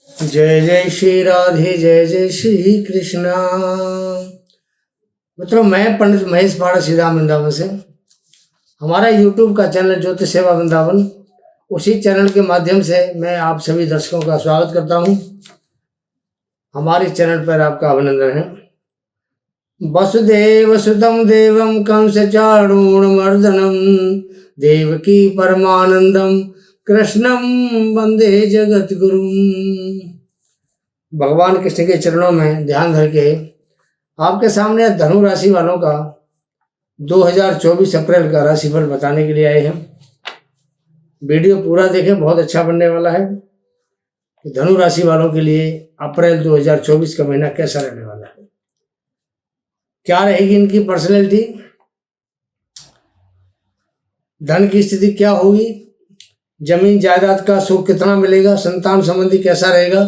जय जय श्री राधे, जय जय श्री कृष्णा। मित्रों, मैं पंडित महेश पाड़ा श्री राम वृंदावन से। हमारा यूट्यूब का चैनल ज्योतिष सेवा वृंदावन, उसी चैनल के माध्यम से मैं आप सभी दर्शकों का स्वागत करता हूं। हमारे चैनल पर आपका अभिनंदन है। वसुदेव सुतम देवम कंस चाणूरमर्दनम देवकी परमानंदम कृष्णम वंदे जगत गुरुम। भगवान कृष्ण के चरणों में ध्यान धर के आपके सामने धनु राशि वालों का 2024 अप्रैल का राशिफल बताने के लिए आए हैं। वीडियो पूरा देखें, बहुत अच्छा बनने वाला है। धनु राशि वालों के लिए अप्रैल 2024 का महीना कैसा रहने वाला है, क्या रहेगी इनकी पर्सनैलिटी, धन की स्थिति क्या होगी, जमीन जायदाद का सुख कितना मिलेगा, संतान संबंधी कैसा रहेगा,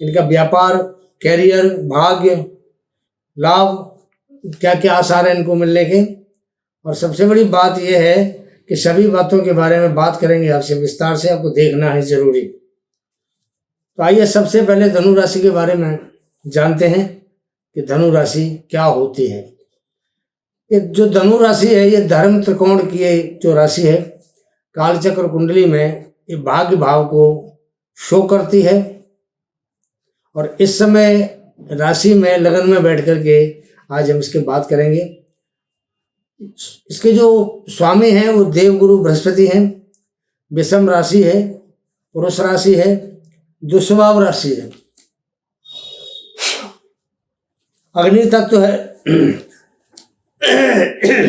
इनका व्यापार, कैरियर, भाग्य, लाभ, क्या क्या आसार है इनको मिलने के। और सबसे बड़ी बात यह है कि सभी बातों के बारे में बात करेंगे आपसे विस्तार से, आपको देखना है जरूरी। तो आइए सबसे पहले धनु राशि के बारे में जानते हैं कि धनु राशि क्या होती है। ये जो धनु राशि है, ये धर्म त्रिकोण की जो राशि है, कालचक्र कुंडली में ये भाग्य भाव को शो करती है। और इस समय राशि में लगन में बैठ करके आज हम इसके बात करेंगे। इसके जो स्वामी हैं वो देवगुरु बृहस्पति हैं। विषम राशि है, पुरुष राशि है, दुस्वभाव राशि है, अग्नि तत्व है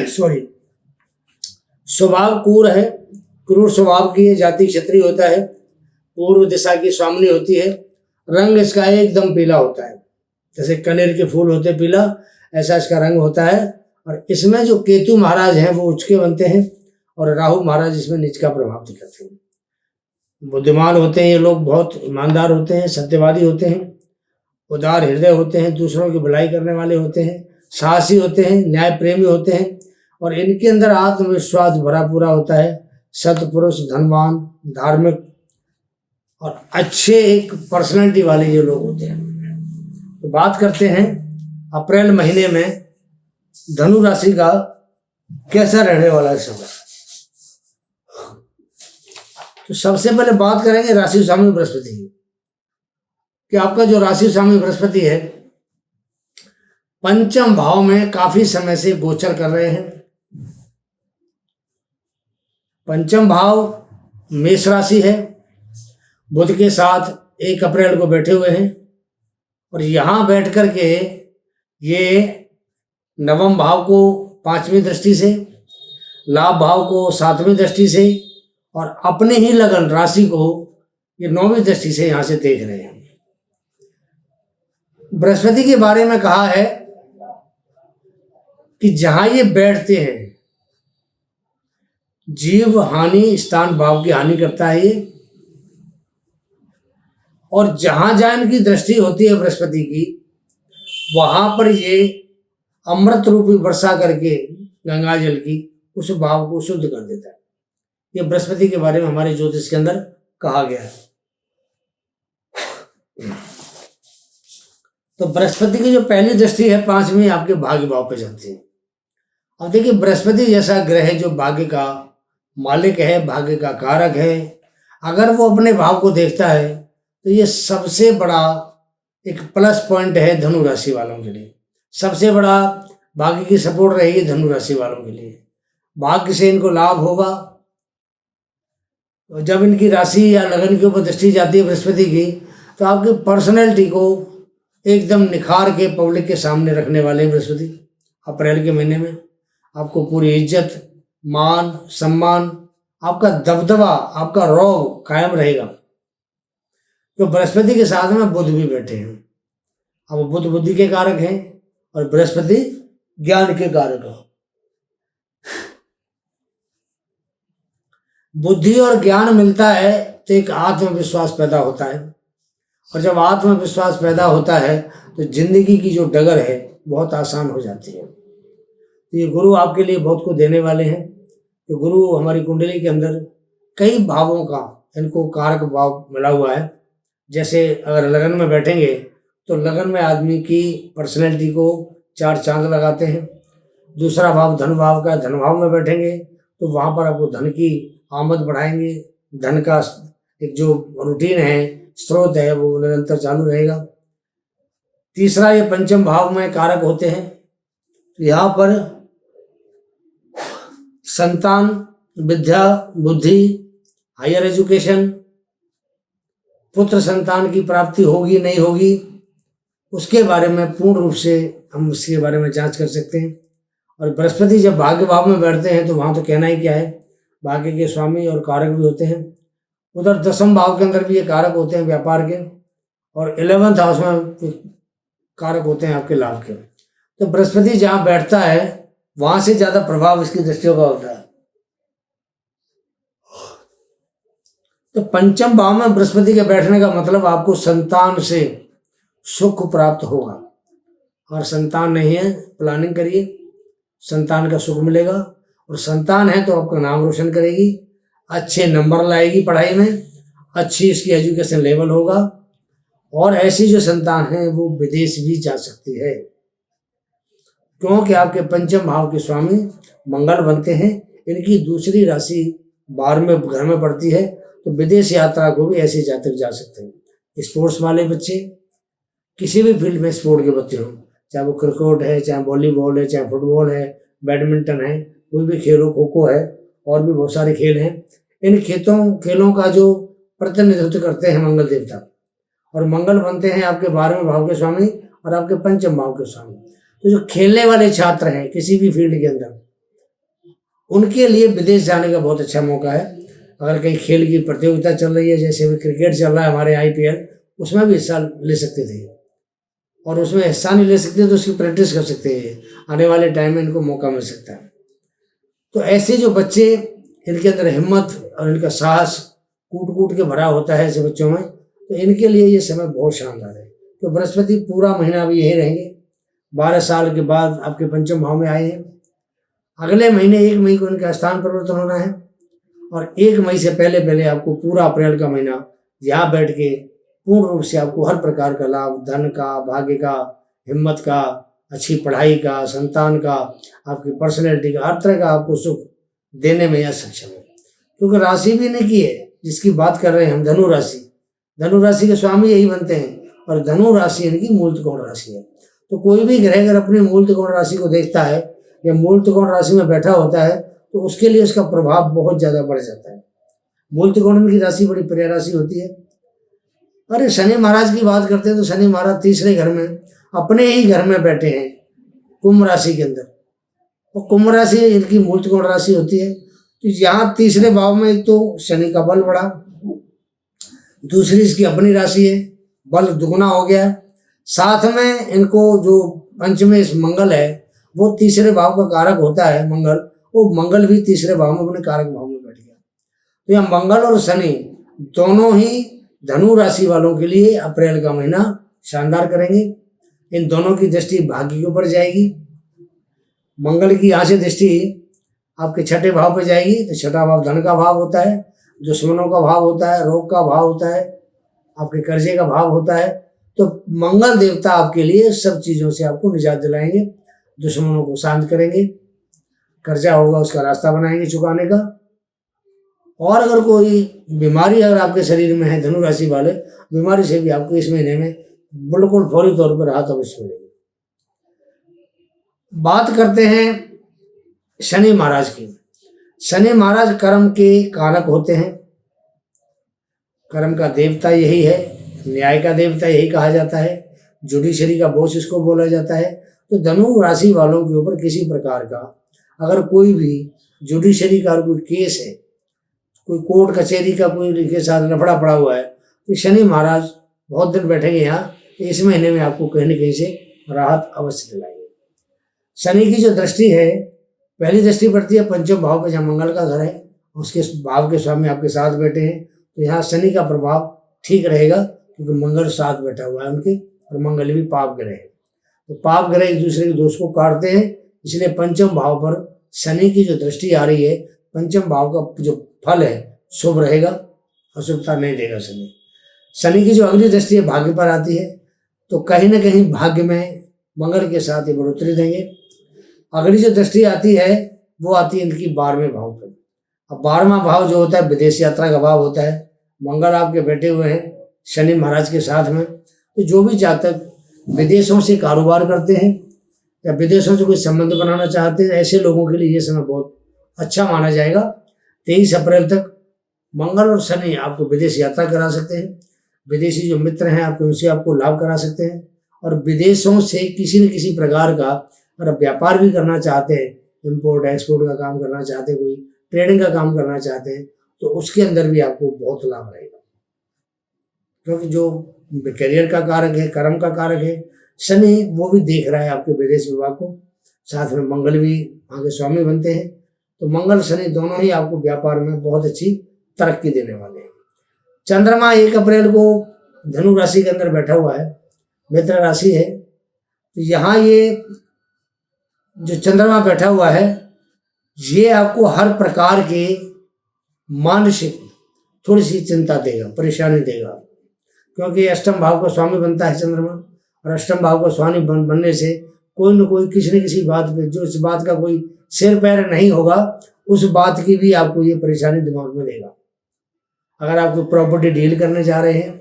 सॉरी, स्वभाव क्रूर है, क्रूर स्वभाव की है, जाति क्षत्रिय होता है, पूर्व दिशा की स्वामिनी होती है। रंग इसका एकदम पीला होता है, जैसे कनेर के फूल होते पीला, ऐसा इसका रंग होता है। और इसमें जो केतु महाराज हैं वो उच्च के बनते हैं और राहु महाराज इसमें नीच का प्रभाव दिखाते हैं। बुद्धिमान होते हैं ये लोग, बहुत ईमानदार होते हैं, सत्यवादी होते हैं, उदार हृदय होते हैं, दूसरों की भलाई करने वाले होते हैं, साहसी होते हैं, न्याय प्रेमी होते हैं। और इनके अंदर आत्मविश्वास भरा पूरा होता है। सत्पुरुष, धनवान, धार्मिक और अच्छे एक पर्सनैलिटी वाले ये लोग होते हैं। तो बात करते हैं अप्रैल महीने में धनु राशि का कैसा रहने वाला है समय। तो सबसे पहले बात करेंगे राशि स्वामी बृहस्पति की, कि आपका जो राशि स्वामी बृहस्पति है पंचम भाव में काफी समय से गोचर कर रहे हैं। पंचम भाव मेष राशि है, बुध के साथ 1 अप्रैल को बैठे हुए हैं। और यहाँ बैठ कर के ये नवम भाव को 5वीं दृष्टि से, लाभ भाव को 7वीं दृष्टि से और अपने ही लगन राशि को ये 9वीं दृष्टि से यहाँ से देख रहे हैं। बृहस्पति के बारे में कहा है कि जहां ये बैठते हैं जीव हानि, स्थान भाव की हानि करता है ये। और जहां जहां इनकी दृष्टि होती है बृहस्पति की, वहां पर ये अमृत रूपी वर्षा करके गंगा जल की उस भाव को शुद्ध कर देता है। ये बृहस्पति के बारे में हमारे ज्योतिष के अंदर कहा गया है। तो बृहस्पति की जो पहली दृष्टि है 5वीं आपके भाग्य भाव पे जाती है। अब देखिए, बृहस्पति जैसा ग्रह जो भाग्य का मालिक है, भाग्य का कारक है, अगर वो अपने भाव को देखता है तो ये सबसे बड़ा एक प्लस पॉइंट है धनु राशि वालों के लिए। सबसे बड़ा भाग्य की सपोर्ट रहेगी धनु राशि वालों के लिए। भाग्य से इनको लाभ होगा। जब इनकी राशि या लगन के ऊपर दृष्टि जाती है बृहस्पति की, तो आपकी पर्सनैलिटी को एकदम निखार के पब्लिक के सामने रखने वाले बृहस्पति अप्रैल के महीने में। आपको पूरी इज्जत, मान, सम्मान, आपका दबदबा, आपका रौब कायम रहेगा। तो बृहस्पति के साथ में बुध भी बैठे हैं। अब बुध बुद्धि के कारक हैं और बृहस्पति ज्ञान के कारक है। बुद्धि और ज्ञान मिलता है तो एक आत्मविश्वास पैदा होता है। और जब आत्मविश्वास पैदा होता है तो जिंदगी की जो डगर है बहुत आसान हो जाती है। तो ये गुरु आपके लिए बहुत कुछ देने वाले हैं। तो गुरु हमारी कुंडली के अंदर कई भावों का इनको कारक भाव मिला हुआ है, जैसे अगर लगन में बैठेंगे तो लगन में आदमी की पर्सनैलिटी को 4 चांद लगाते हैं। दूसरा भाव धन भाव का, धन भाव में बैठेंगे तो वहाँ पर आपको धन की आमद बढ़ाएंगे, धन का एक जो रूटीन है, स्रोत है, वो निरंतर चालू रहेगा। तीसरा, ये पंचम भाव में कारक होते हैं। तो यहाँ पर संतान, विद्या, बुद्धि, हायर एजुकेशन, पुत्र संतान की प्राप्ति होगी नहीं होगी, उसके बारे में पूर्ण रूप से हम उसके बारे में जांच कर सकते हैं। और बृहस्पति जब भाग्य भाव में बैठते हैं तो वहाँ तो कहना ही क्या है, भाग्य के स्वामी और कारक भी होते हैं। उधर 10वें भाव के अंदर भी ये कारक होते हैं व्यापार के, और 11वें हाउस में कारक होते हैं आपके लाभ के। तो बृहस्पति जहाँ बैठता है वहाँ से ज़्यादा प्रभाव इसकी दृष्टियों का होता है। तो पंचम भाव में बृहस्पति के बैठने का मतलब आपको संतान से सुख प्राप्त होगा। और संतान नहीं है, प्लानिंग करिए, संतान का सुख मिलेगा। और संतान है तो आपका नाम रोशन करेगी, अच्छे नंबर लाएगी पढ़ाई में, अच्छी इसकी एजुकेशन लेवल होगा। और ऐसी जो संतान है वो विदेश भी जा सकती है, क्योंकि आपके पंचम भाव के स्वामी मंगल बनते हैं। इनकी दूसरी राशि 12वें घर में पड़ती है, तो विदेश यात्रा को भी ऐसे जातक जा सकते हैं। स्पोर्ट्स वाले बच्चे, किसी भी फील्ड में स्पोर्ट के बच्चे हों, चाहे वो क्रिकेट है, चाहे वॉलीबॉल है, चाहे फुटबॉल है, बैडमिंटन है, कोई भी खेल हो, खो खो है, और भी बहुत सारे खेल हैं। इन खेलों का जो प्रतिनिधित्व करते हैं मंगल देवता, और मंगल बनते हैं आपके 12वें भाव के स्वामी और आपके पंचम भाव के स्वामी। तो जो खेलने वाले छात्र हैं किसी भी फील्ड के अंदर, उनके लिए विदेश जाने का बहुत अच्छा मौका है। अगर कहीं खेल की प्रतियोगिता चल रही है, जैसे अभी क्रिकेट चल रहा है हमारे IPL, उसमें भी हिस्सा ले सकते थे, और उसमें हिस्सा नहीं ले सकते तो उसकी प्रैक्टिस कर सकते हैं। आने वाले टाइम में इनको मौका मिल सकता है। तो ऐसे जो बच्चे, इनके अंदर हिम्मत और इनका साहस कूट कूट के भरा होता है ऐसे बच्चों में, तो इनके लिए ये समय बहुत शानदार है। तो बृहस्पति पूरा महीना भी यही रहेंगे। 12 साल के बाद आपके पंचम भाव में आए हैं। अगले महीने 1 मई को इनका स्थान परिवर्तन होना है, और 1 मई से पहले आपको पूरा अप्रैल का महीना यहाँ बैठ के पूर्ण रूप से आपको हर प्रकार का लाभ, धन का, भाग्य का, हिम्मत का, अच्छी पढ़ाई का, संतान का, आपकी पर्सनैलिटी का, हर तरह का आपको सुख देने में यह सक्षम है। क्योंकि राशि भी इनकी है जिसकी बात कर रहे हैं हम, धनु राशि। धनु राशि के स्वामी यही बनते हैं, और धनु राशि इनकी मूल त्रिकोण राशि है। तो कोई भी ग्रह अगर अपनी मूल त्रिकोण राशि को देखता है या मूल त्रिकोण राशि में बैठा होता है तो उसके लिए उसका प्रभाव बहुत ज़्यादा बढ़ जाता है। मूल त्रिकोण की राशि बड़ी प्रिय राशि होती है। अरे शनि महाराज की बात करते हैं तो शनि महाराज तीसरे घर में, अपने ही घर में बैठे हैं कुंभ राशि के अंदर, और कुंभ राशि इनकी मूल त्रिकोण राशि होती है। तो यहाँ तीसरे भाव में एक तो शनि का बल बढ़ा, दूसरी इसकी अपनी राशि है, बल दुगना हो गया। साथ में इनको जो पंचमें इस मंगल है वो तीसरे भाव का कारक होता है मंगल, वो मंगल भी तीसरे भाव में अपने कारक भाव में बैठ गया। तो यह मंगल और शनि दोनों ही धनु राशि वालों के लिए अप्रैल का महीना शानदार करेंगे। इन दोनों की दृष्टि भाग्य के ऊपर जाएगी। मंगल की यहाँ से दृष्टि आपके 6ठे भाव पर जाएगी, तो 6ठा भाव धन का भाव होता है, दुश्मनों का भाव होता है, रोग का भाव होता है, आपके कर्जे का भाव होता है। तो मंगल देवता आपके लिए सब चीज़ों से आपको निजात दिलाएंगे, दुश्मनों को शांत करेंगे, कर्जा होगा उसका रास्ता बनाएंगे चुकाने का। और अगर कोई बीमारी अगर आपके शरीर में है, धनु राशि वाले, बीमारी से भी आपको इस महीने में बिल्कुल फौरी तौर पर राहत अवश्य मिलेगी। बात करते हैं शनि महाराज की। शनि महाराज कर्म के कारक होते हैं, कर्म का देवता यही है, न्याय का देवता यही कहा जाता है, जुडिशरी का बॉस इसको बोला जाता है। तो धनु राशि वालों के ऊपर किसी प्रकार का अगर कोई भी जुडिशरी का कोई केस है, कोई कोर्ट कचहरी का कोई के साथ लफड़ा पड़ा हुआ है, तो शनि महाराज बहुत दिन बैठेंगे यहाँ, तो इस महीने में आपको कहीं न कहीं से राहत अवश्य दिलाएंगे। शनि की जो दृष्टि है, पहली दृष्टि पड़ती है पंचम भाव पे, जहाँ मंगल का घर है, उसके भाव के स्वामी आपके साथ बैठे हैं, तो यहाँ शनि का प्रभाव ठीक रहेगा, क्योंकि मंगल साथ बैठा हुआ है उनके, और मंगल भी पाप ग्रह है। तो पाप ग्रह एक दूसरे के दोष को काटते हैं, इसलिए पंचम भाव पर शनि की जो दृष्टि आ रही है, पंचम भाव का जो फल है शुभ रहेगा, अशुभता नहीं देगा शनि। शनि की जो अगली दृष्टि है भाग्य पर आती है, तो कहीं ना कहीं भाग्य में मंगल के साथ ये बढ़ोतरी देंगे। अगली जो दृष्टि आती है वो आती है इनकी 12वें भाव पर। अब 12वां भाव जो होता है विदेश यात्रा का भाव होता है। मंगल आपके बैठे हुए हैं शनि महाराज के साथ में, तो जो भी जातक विदेशों से कारोबार करते हैं या विदेशों से कोई संबंध बनाना चाहते हैं, ऐसे लोगों के लिए ये समय बहुत अच्छा माना जाएगा। 23 अप्रैल तक मंगल और शनि आपको विदेश यात्रा करा सकते हैं। विदेशी जो मित्र हैं आपको उनसे आपको लाभ करा सकते हैं। और विदेशों से किसी न किसी प्रकार का अगर आप व्यापार भी करना चाहते हैं, इम्पोर्ट एक्सपोर्ट का काम करना चाहते हैं, कोई ट्रेडिंग का काम करना चाहते हैं, तो उसके अंदर भी आपको बहुत लाभ रहेगा। क्योंकि जो करियर का कारक है, कर्म का कारक है शनि, वो भी देख रहा है आपके विदेश विभाग को। साथ में मंगल भी वहाँ के स्वामी बनते हैं, तो मंगल शनि दोनों ही आपको व्यापार में बहुत अच्छी तरक्की देने वाले हैं। चंद्रमा 1 अप्रैल को धनु राशि के अंदर बैठा हुआ है, मित्र राशि है। तो यहाँ ये जो चंद्रमा बैठा हुआ है ये आपको हर प्रकार के मानसिक थोड़ी सी चिंता देगा, परेशानी देगा, क्योंकि अष्टम भाव का स्वामी बनता है चंद्रमा। और अष्टम भाव का स्वामी बनने से कोई न कोई किसी न किसी बात पे, जो इस बात का कोई सिर पैर नहीं होगा, उस बात की भी आपको ये परेशानी दिमाग में देगा। अगर आप कोई प्रॉपर्टी डील करने जा रहे हैं,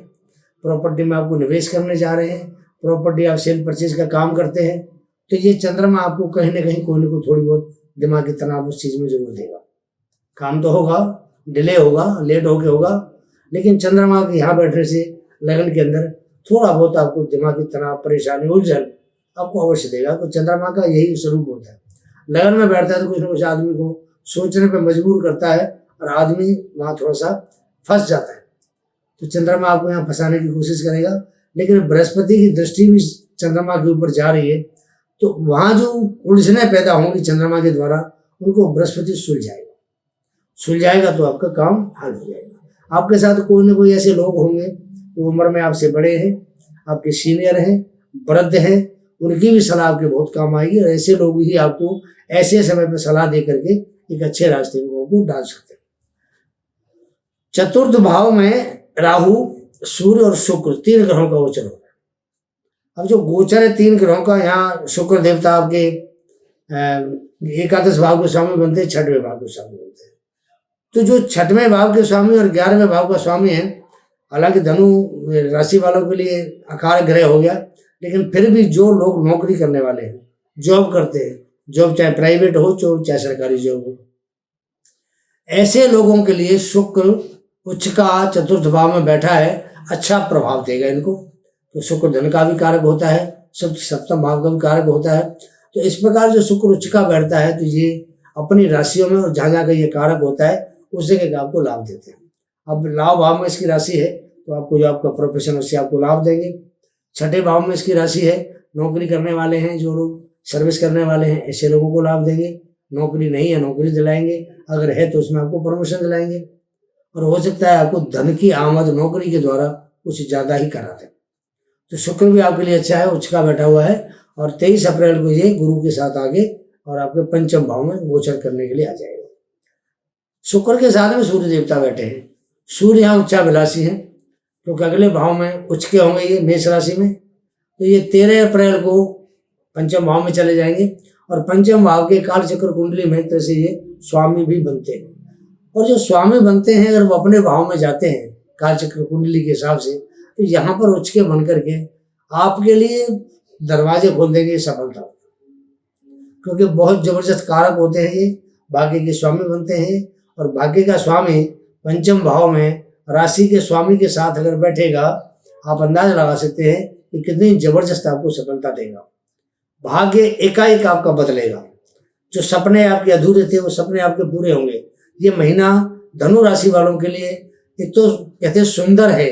प्रॉपर्टी में आपको निवेश करने जा रहे हैं, प्रॉपर्टी आप सेल परचेज का काम करते हैं, तो ये चंद्रमा आपको कहीं ना कहीं कोई ना कोई थोड़ी बहुत दिमागी तनाव उस चीज़ में जरूर देगा। काम तो होगा, डिले होगा, लेट होके होगा, लेकिन चंद्रमा के यहाँ बैठने से लगन के अंदर थोड़ा बहुत आपको दिमागी तनाव, परेशानी, उलझन आपको अवश्य देगा। तो चंद्रमा का यही स्वरूप होता है। लगन में बैठता है तो कुछ ना कुछ आदमी को सोचने पर मजबूर करता है और आदमी वहाँ थोड़ा सा फंस जाता है। तो चंद्रमा आपको यहाँ फंसाने की कोशिश करेगा। लेकिन बृहस्पति की दृष्टि भी चंद्रमा के ऊपर जा रही है, तो वहाँ जो उलझने पैदा होंगी चंद्रमा के द्वारा, उनको बृहस्पति सुलझाएगा तो आपका काम हल हो जाएगा। आपके साथ कोई ना कोई ऐसे लोग होंगे जो उम्र में आपसे बड़े हैं, आपके सीनियर हैं, वृद्ध हैं, उनकी भी सलाह आपके बहुत काम आएगी। और ऐसे लोग ही आपको ऐसे समय पर सलाह दे करके एक अच्छे रास्ते में आपको डाल सकते हैं। चतुर्थ भाव में राहु, सूर्य और शुक्र 3 ग्रहों का गोचर होगा। अब जो गोचर है 3 ग्रहों का, यहाँ शुक्र देवता आपके एकादश भाव के स्वामी बनते हैं, 6वें भाव के स्वामी बनते हैं। तो जो 6वें भाव के स्वामी और 11वें भाव का स्वामी है, हालांकि धनु राशि वालों के लिए अकार ग्रह हो गया, लेकिन फिर भी जो लोग नौकरी करने वाले हैं, जॉब करते हैं, जॉब चाहे प्राइवेट हो चाहे सरकारी जॉब हो, ऐसे लोगों के लिए शुक्र उच्च का चतुर्थ भाव में बैठा है, अच्छा प्रभाव देगा इनको। तो शुक्र धन का भी कारक होता है, सप्तम भाव का भी कारक होता है। तो इस प्रकार जो शुक्र उच्च का बैठता है, तो ये अपनी राशियों में और जहाँ जहाँ का ये कारक होता है उस जगह का आपको लाभ देते हैं। अब लाभ भाव में इसकी राशि है, तो आपको जो आपका प्रोफेशन उससे आपको लाभ देंगे। 6ठे भाव में इसकी राशि है, नौकरी करने वाले हैं, जो लोग सर्विस करने वाले हैं, ऐसे लोगों को लाभ देंगे। नौकरी नहीं है, नौकरी दिलाएंगे, अगर है तो उसमें आपको प्रमोशन दिलाएंगे। और हो सकता है आपको धन की आमद नौकरी के द्वारा कुछ ज़्यादा ही करा दें। तो शुक्र भी आपके लिए अच्छा है, उच्च का बैठा हुआ है। और 23 अप्रैल को ये गुरु के साथ आगे और आपके पंचम भाव में गोचर करने के लिए आ जाएगा। शुक्र के साथ में सूर्य देवता बैठे हैं। सूर्य यहाँ उच्चाभिलाषी हैं, क्योंकि अगले भाव में उच्च के होंगे ये मेष राशि में। तो ये 13 अप्रैल को पंचम भाव में चले जाएंगे और पंचम भाव के काल चक्र कुंडली में तरह से ये स्वामी भी बनते हैं। और जो स्वामी बनते हैं अगर वो अपने भाव में जाते हैं काल चक्र कुंडली के हिसाब से, तो यहाँ पर उच्च के बन करके आपके लिए दरवाजे खोल देंगे सफलता, क्योंकि बहुत जबरदस्त कारक होते हैं ये, भाग्य के स्वामी बनते हैं। और भाग्य का स्वामी पंचम भाव में राशि के स्वामी के साथ अगर बैठेगा, आप अंदाजा लगा सकते हैं कि कितनी जबरदस्त आपको सफलता देगा। भाग्य एकाएक आपका बदलेगा। जो सपने आपके अधूरे थे वो सपने आपके पूरे होंगे। ये महीना धनु राशि वालों के लिए एक तो कहते हैं सुंदर है,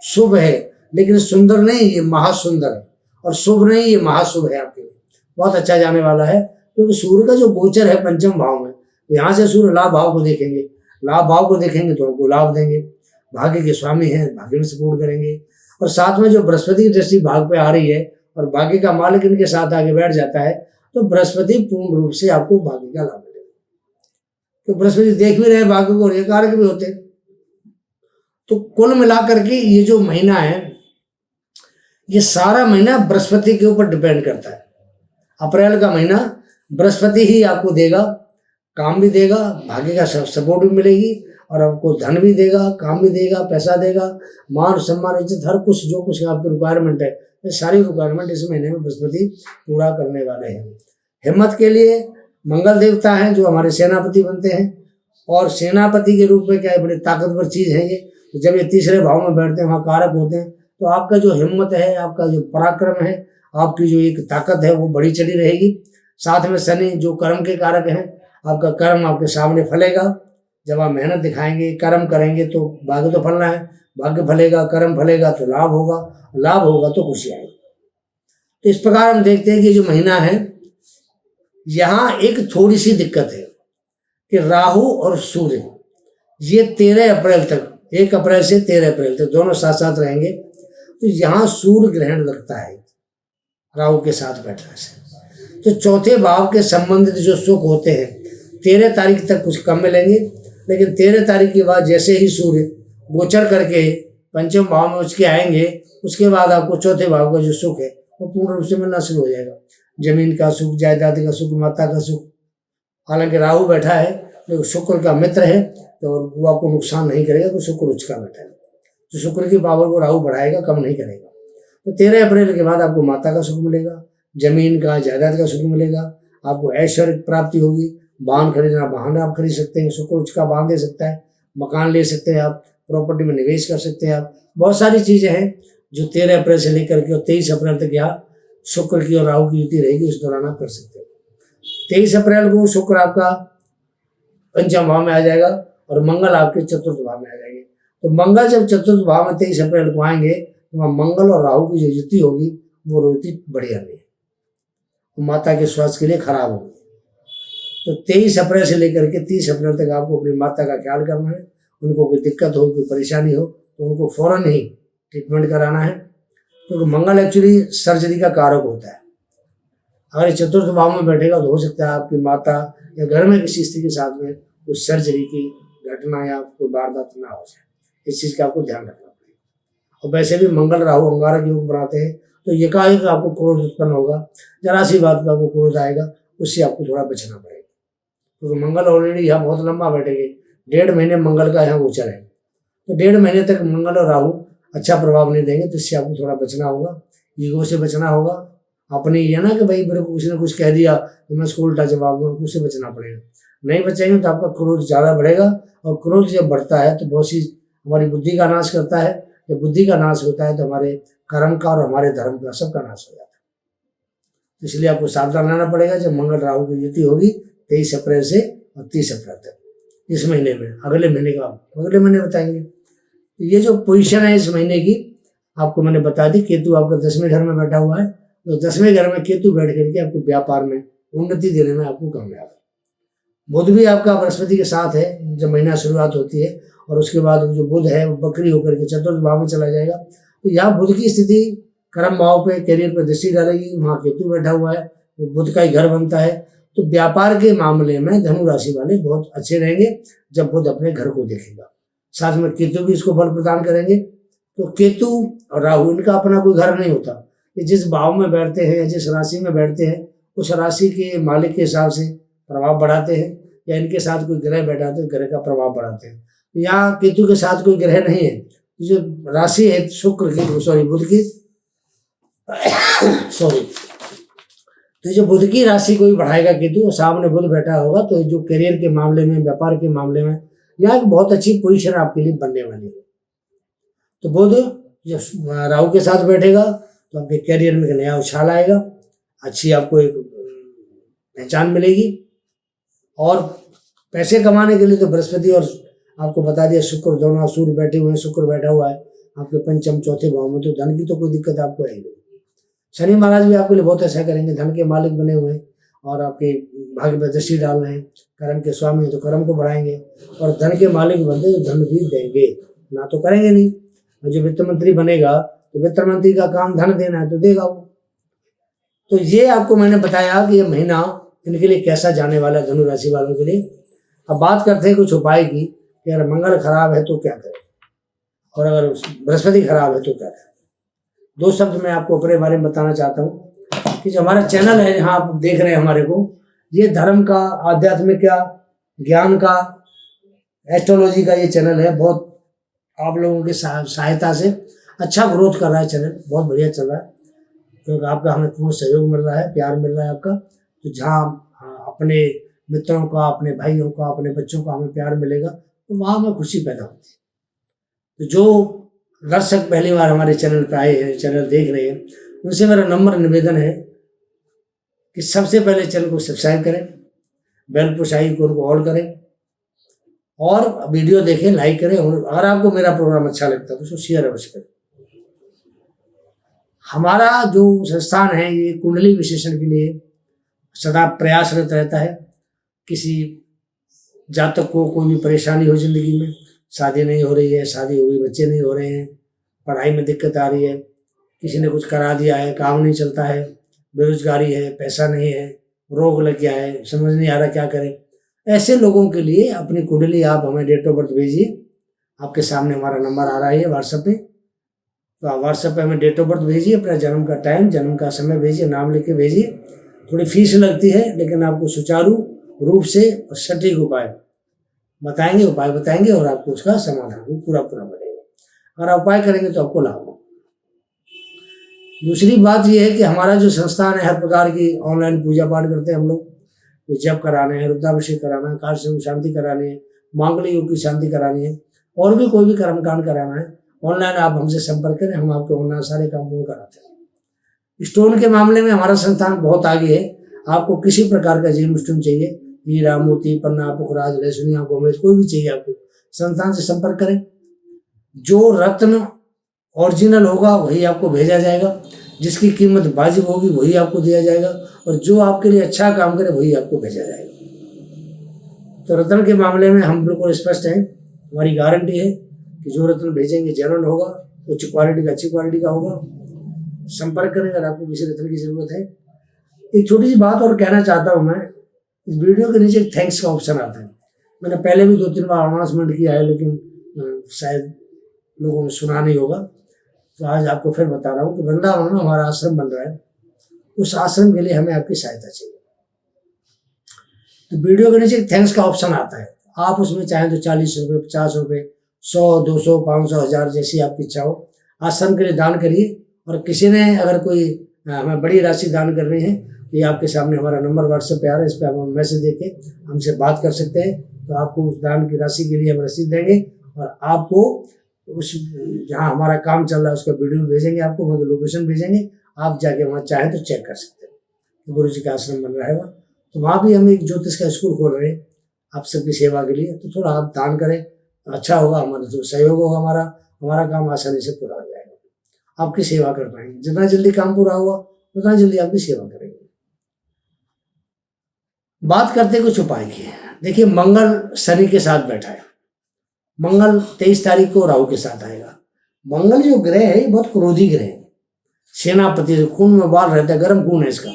शुभ है, लेकिन सुंदर नहीं, ये महासुंदर है। और शुभ नहीं, ये महाशुभ है। आपके लिए बहुत अच्छा जाने वाला है, क्योंकि सूर्य का जो गोचर है पंचम भाव में, यहाँ से सूर्य लाभ भाव को देखेंगे, लाभ भाव को देखेंगे तो आपको लाभ देंगे। भाग्य के स्वामी हैं, भाग्य में सपोर्ट करेंगे। और साथ में जो बृहस्पति की दृष्टि भाग पे आ रही है और भाग्य का मालिक इनके साथ आगे बैठ जाता है, तो बृहस्पति पूर्ण रूप से आपको भाग्य का लाभ मिलेगा। तो बृहस्पति देख भी रहे भाग्य को और ये कारक भी होते हैं। तो कुल मिलाकर के ये जो महीना है, ये सारा महीना बृहस्पति के ऊपर डिपेंड करता है। अप्रैल का महीना बृहस्पति ही आपको देगा, काम भी देगा, भाग्य का सपोर्ट भी मिलेगी, और आपको धन भी देगा, काम भी देगा, पैसा देगा, मान सम्मान इज्जत, हर कुछ जो कुछ आपकी रिक्वायरमेंट है, ये सारी रिक्वायरमेंट इस महीने में बृहस्पति पूरा करने वाले हैं। हिम्मत के लिए मंगल देवता हैं जो हमारे सेनापति बनते हैं, और सेनापति के रूप में क्या है, बड़ी ताकतवर चीज़ है ये। तो जब ये तीसरे भाव में बैठते हैं, वहाँ कारक होते हैं, तो आपका जो हिम्मत है, आपका जो पराक्रम है, आपकी जो एक ताकत है, वो बढ़ी चली रहेगी। साथ में शनि जो कर्म के कारक हैं, आपका कर्म आपके सामने फलेगा। जब आप मेहनत दिखाएंगे, कर्म करेंगे, तो भाग्य तो फलना है, भाग्य फलेगा, कर्म फलेगा तो लाभ होगा, लाभ होगा तो खुशी आएगी। तो इस प्रकार हम देखते हैं कि जो महीना है, यहाँ एक थोड़ी सी दिक्कत है कि राहु और सूर्य ये 13 अप्रैल तक, 1 अप्रैल से 13 अप्रैल तक दोनों साथ साथ रहेंगे। तो यहाँ सूर्य ग्रहण लगता है राहु के साथ बैठने से। तो चौथे भाव के संबंधित जो सुख होते हैं 13 तारीख तक कुछ कम मिलेंगे, लेकिन 13 तारीख के बाद जैसे ही सूर्य गोचर करके पंचम भाव में उसके आएंगे, उसके बाद आपको चौथे भाव का जो सुख है वो पूर्ण रूप से मिलना शुरू हो जाएगा। जमीन का सुख, जायदाद का सुख, माता का सुख। हालांकि राहु बैठा है, लेकिन शुक्र का मित्र है, तो वो आपको नुकसान नहीं करेगा, तो शुक्र उसका बैठा है, तो शुक्र की पावर को राहु बढ़ाएगा, कम नहीं करेगा। तो 13 अप्रैल के बाद आपको माता का सुख मिलेगा, जमीन का, जायदाद का सुख मिलेगा, आपको ऐश्वर्य प्राप्ति होगी, वाहन खरीदना, वाहन आप खरीद सकते हैं, शुक्र उसका वाहन दे सकता है, मकान ले सकते हैं आप, प्रॉपर्टी में निवेश कर सकते हैं आप। बहुत सारी चीज़ें हैं जो 13 अप्रैल से लेकर के और 23 अप्रैल तक यहाँ शुक्र की और राहु की युति रहेगी, उस दौरान आप कर सकते हो। 23 अप्रैल को शुक्र आपका पंचम भाव में आ जाएगा और मंगल आपके चतुर्थ भाव में आ जाएंगे। तो मंगल जब चतुर्थ भाव में 23 अप्रैल को आएंगे, तो वहाँ मंगल और राहु की जो युति होगी वो युति बढ़िया नहीं है, माता के स्वास्थ्य के लिए खराब होगी। तो 23 अप्रैल से लेकर के 30 अप्रैल तक आपको अपनी माता का ख्याल करना है। उनको कोई दिक्कत हो, कोई परेशानी हो, तो उनको फौरन ही ट्रीटमेंट कराना है, क्योंकि मंगल एक्चुअली सर्जरी का कारक होता है। अगर ये चतुर्थ भाव में बैठेगा तो हो सकता है आपकी माता या घर में किसी स्त्री के साथ में कुछ सर्जरी की घटना या कोई वारदात ना हो जाए। इस चीज़ का आपको ध्यान रखना पड़ेगा। और वैसे भी मंगल राहु अंगारक योग बनाते हैं, तो एकाएक आपको क्रोध उत्पन्न होगा, जरा सी बात पर आपको क्रोध आएगा, उससे आपको थोड़ा बचना पड़ेगा, क्योंकि मंगल ऑलरेडी यहाँ बहुत लंबा बैठेंगे। 1.5 महीने मंगल का यहाँ गोचर है, तो 1.5 महीने तक मंगल और राहु अच्छा प्रभाव नहीं देंगे, तो इससे आपको थोड़ा बचना होगा, ईगो से बचना होगा। अपने ये ना कि भाई मेरे को किसी ने कुछ कह दिया तो मैं उसको उल्टा जवाब दूँ, उससे बचना पड़ेगा। नहीं बचेंगे तो आपका क्रोध ज़्यादा बढ़ेगा, और क्रोध जब बढ़ता है तो बहुत सी हमारी बुद्धि का नाश करता है। जब बुद्धि का नाश होता है तो हमारे कर्म का और हमारे धर्म का सबका नाश हो जाता है। इसलिए आपको सावधान रहना पड़ेगा। जब मंगल राहु की युति होगी 23 अप्रैल से और 30 अप्रैल तक, इस महीने में, अगले महीने का अगले महीने बताएंगे। ये जो पोजीशन है इस महीने की आपको मैंने बता दी। केतु आपका 10वें घर में बैठा हुआ है, तो 10वें घर में केतु बैठ करके आपको व्यापार में उन्नति देने में आपको कामयाब है। बुध भी आपका बृहस्पति के साथ है जब महीना शुरुआत होती है, और उसके बाद जो बुध है वो बकरी होकर के चतुर्थ भाव में चला जाएगा। तो यहाँ बुध की स्थिति कर्म भाव पे, करियर पे दृष्टि डालेगी। वहाँ केतु बैठा हुआ है, वो बुध का ही घर बनता है। तो व्यापार के मामले में धनु राशि वाले बहुत अच्छे रहेंगे जब बुध अपने घर को देखेगा। साथ में केतु भी इसको बल प्रदान करेंगे। तो केतु और राहु इनका अपना कोई घर नहीं होता, ये जिस भाव में बैठते हैं, जिस राशि में बैठते हैं, उस राशि के मालिक के हिसाब से प्रभाव बढ़ाते हैं, या इनके साथ कोई ग्रह बैठा तो ग्रह का प्रभाव बढ़ाते हैं। यहाँ केतु के साथ कोई ग्रह नहीं है, जो राशि है शुक्र की, सॉरी बुध की, सॉरी, तो जो बुध की राशि को भी बढ़ाएगा केतु, सामने बुध बैठा होगा, तो जो करियर के मामले में, व्यापार के मामले में यहाँ एक बहुत अच्छी पोजीशन आपके लिए बनने वाली है। तो बुध जब राहु के साथ बैठेगा तो आपके करियर में एक नया उछाल आएगा, अच्छी आपको एक पहचान मिलेगी। और पैसे कमाने के लिए तो बृहस्पति और आपको बता दिया शुक्र, दोनों सूर्य बैठे हुए हैं, शुक्र बैठा हुआ है आपके पंचम चौथे भाव में, तो धन की तो कोई दिक्कत आपको है नहीं। शनि महाराज भी आपके लिए बहुत अच्छा करेंगे, धन के मालिक बने हुए हैं और आपके भाग्य पर दृष्टि डाल रहे हैं। कर्म के स्वामी हैं तो कर्म को बढ़ाएंगे, और धन के मालिक बनते तो धन भी देंगे, ना तो करेंगे नहीं। और जो वित्त मंत्री बनेगा तो वित्त मंत्री का काम धन देना है तो देगा वो। तो ये आपको मैंने बताया कि ये महीना इनके लिए कैसा जाने वाला है, धनु राशि वालों के लिए। अब बात करते हैं कुछ उपाय की कि अगर मंगल खराब है तो क्या करें। और अगर बृहस्पति खराब है तो क्या करें। दो शब्द मैं आपको अपने बारे में बताना चाहता हूँ कि जो हमारा चैनल है, जहाँ आप देख रहे हैं हमारे को, ये धर्म का, आध्यात्मिक का, ज्ञान का, एस्ट्रोलॉजी का ये चैनल है। बहुत आप लोगों की सहायता से अच्छा ग्रोथ कर रहा है चैनल, बहुत बढ़िया चल रहा है, क्योंकि आपका हमें पूर्ण सहयोग मिल रहा है, प्यार मिल रहा है आपका। तो जहाँ अपने मित्रों का, अपने भाइयों का, अपने बच्चों का हमें प्यार मिलेगा तो वहाँ हमें खुशी पैदा होती है। तो जो दर्शक पहली बार हमारे चैनल पर आए हैं, चैनल देख रहे हैं, उनसे मेरा नम्र निवेदन है कि सबसे पहले चैनल को सब्सक्राइब करें, बेल पुश आइकन को ऑल करें और वीडियो देखें, लाइक करें। और अगर आपको मेरा प्रोग्राम अच्छा लगता है तो उसको शेयर अवश्य करें। हमारा जो संस्थान है ये कुंडली विश्लेषण के लिए सदा प्रयासरत रहता है। किसी जातक को कोई भी परेशानी हो जिंदगी में, शादी नहीं हो रही है, शादी हो गई, बच्चे नहीं हो रहे हैं, पढ़ाई में दिक्कत आ रही है, किसी ने कुछ करा दिया है, काम नहीं चलता है, बेरोजगारी है, पैसा नहीं है, रोग लग गया है, समझ नहीं आ रहा क्या करें, ऐसे लोगों के लिए अपनी कुंडली आप हमें डेट ऑफ बर्थ भेजिए। आपके सामने हमारा नंबर आ रहा है व्हाट्सएप पे, तो आप व्हाट्सएप पे हमें डेट ऑफ बर्थ भेजिए, अपना जन्म का टाइम, जन्म का समय भेजिए, नाम लिख के भेजिए। थोड़ी फीस लगती है, लेकिन आपको सुचारू रूप से और सटीक उपाय बताएंगे और आपको उसका समाधान भी पूरा मिलेगा। अगर आप उपाय करेंगे तो आपको लाभ होगा। दूसरी बात यह है कि हमारा जो संस्थान है, हर प्रकार की ऑनलाइन पूजा पाठ करते हैं हम लोग। कोई जप कराने हैं, रुद्राभिषेक कराना है, काश शांति करानी है, मांगलिक योग की शांति करानी है, और भी कोई भी कर्मकांड कराना है, ऑनलाइन आप हमसे संपर्क करें, हम आपके ऑनलाइन सारे काम पूर्ण कराते हैं। स्टोन के मामले में हमारा संस्थान बहुत आगे है। आपको किसी प्रकार का जेम स्टोन चाहिए, हीरा, मोती, पन्ना, पुखराज, लहसुनिया, गोमेद, कोई भी चाहिए, आपको संस्थान से संपर्क करें। जो रत्न ओरिजिनल होगा वही आपको भेजा जाएगा, जिसकी कीमत वाजिब होगी वही आपको दिया जाएगा, और जो आपके लिए अच्छा काम करे वही आपको भेजा जाएगा। तो रत्न के मामले में हम बिल्कुल स्पष्ट हैं, हमारी गारंटी है कि जो रत्न भेजेंगे जेन्युइन होगा, उच्च क्वालिटी का, अच्छी क्वालिटी का होगा। संपर्क करें अगर आपको किसी रत्न की जरूरत है। एक छोटी सी बात और कहना चाहता हूँ मैं, इस वीडियो के नीचे थैंक्स का ऑप्शन आता है। मैंने पहले भी 2-3 बार अनाउंसमेंट किया है, लेकिन शायद लोगों ने सुना नहीं होगा, तो आज आपको फिर बता रहा हूँ कि वृंदावन में हमारा आश्रम बन रहा है। उस आश्रम के लिए हमें आपकी सहायता चाहिए। तो वीडियो के नीचे थैंक्स का ऑप्शन आता है, आप उसमें चाहें तो 40 रुपये, 50 रुपये, 100, 200, 500, 1000 जैसी आपकी इच्छा हो, आश्रम के लिए दान करिए। और किसी ने अगर कोई हमें बड़ी राशि दान करनी है, तो ये आपके सामने हमारा नंबर व्हाट्सएप पे आ रहा है, इस पर आप मैसेज देके हमसे बात कर सकते हैं। तो आपको उस दान की राशि के लिए हम रसीद देंगे, और आपको उस जहाँ हमारा काम चल रहा है उसका वीडियो भेजेंगे, आपको मतलब लोकेशन भेजेंगे, आप जाके वहाँ चाहें तो चेक कर सकते हैं। तो गुरु जी का आश्रम बन रहा है वहाँ, तो वहाँ भी हम एक ज्योतिष का स्कूल खोल रहे हैं आप सबकी सेवा के लिए। तो थोड़ा आप दान करें, अच्छा होगा, हमारा जो सहयोग होगा, हमारा काम आसानी से पूरा हो जाएगा, आपकी सेवा कर पाएंगे। जितना जल्दी काम पूरा होगा उतना जल्दी आपकी सेवा करेंगे। बात करते कुछ उपाय की। देखिए, मंगल शनि के साथ बैठा है। मंगल 23 तारीख को राहु के साथ आएगा। मंगल जो ग्रह है ये बहुत क्रोधी ग्रह है, सेनापति, खून में बाल रहता है, गर्म खून है इसका।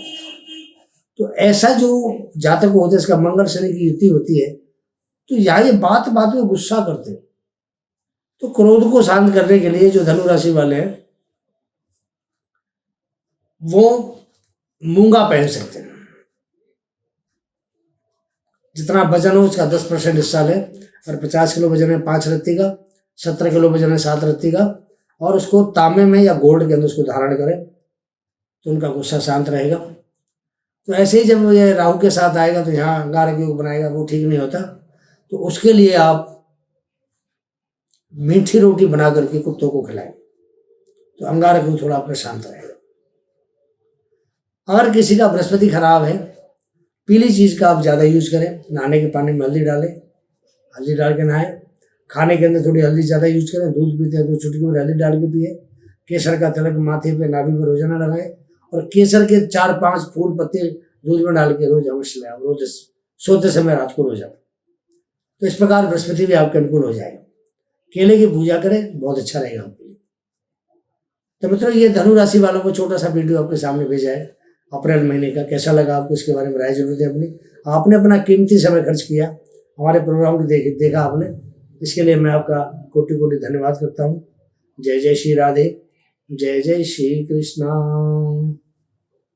तो ऐसा जो जातक होता है, इसका मंगल शनि की युति होती है, तो यहाँ ये बात में गुस्सा करते हैं। तो क्रोध को शांत करने के लिए जो धनु राशि वाले हैं वो मूंगा पहन सकते हैं। जितना वजन हो उसका 10% हिस्सा लें। और 50 किलो वजन है 5 रत्ती का, 17 किलो वजन है 7 रत्ती का, और उसको तांबे में या गोल्ड के अंदर उसको धारण करें, तो उनका गुस्सा शांत रहेगा। तो ऐसे ही जब ये राहु के साथ आएगा तो यहाँ अंगारक योग बनाएगा, वो ठीक नहीं होता। तो उसके लिए आप मीठी रोटी बना करके कुत्तों को खिलाएं, तो अंगारक योग थोड़ा आपका शांत रहेगा। अगर किसी का बृहस्पति खराब है, पीली चीज़ का आप ज़्यादा यूज करें। नहाने के पानी में हल्दी डालें, हल्दी डाल के नहाएं। खाने के अंदर थोड़ी हल्दी ज़्यादा यूज करें। दूध पीते हैं तो चुटकी में हल्दी डाल के पिए। केसर का तिलक माथे पे, नाभि पर रोजाना लगाएं, और केसर के 4-5 फूल पत्ते दूध में डाल के रोज अवश्य लें, रोज सोते समय रात को रोज। तो इस प्रकार बृहस्पति भी आपके अनुकूल हो जाएगा। केले की पूजा करें, बहुत अच्छा रहेगा आपके लिए। तो मित्रों, ये धनु राशि वालों को छोटा सा वीडियो आपके सामने भेजा है अप्रैल महीने का। कैसा लगा आपको, इसके बारे में राय जरूर दें अपनी। आपने अपना कीमती समय खर्च किया, हमारे प्रोग्राम को देखा आपने, इसके लिए मैं आपका कोटि कोटि धन्यवाद करता हूँ। जय जय श्री राधे, जय जय श्री कृष्णा।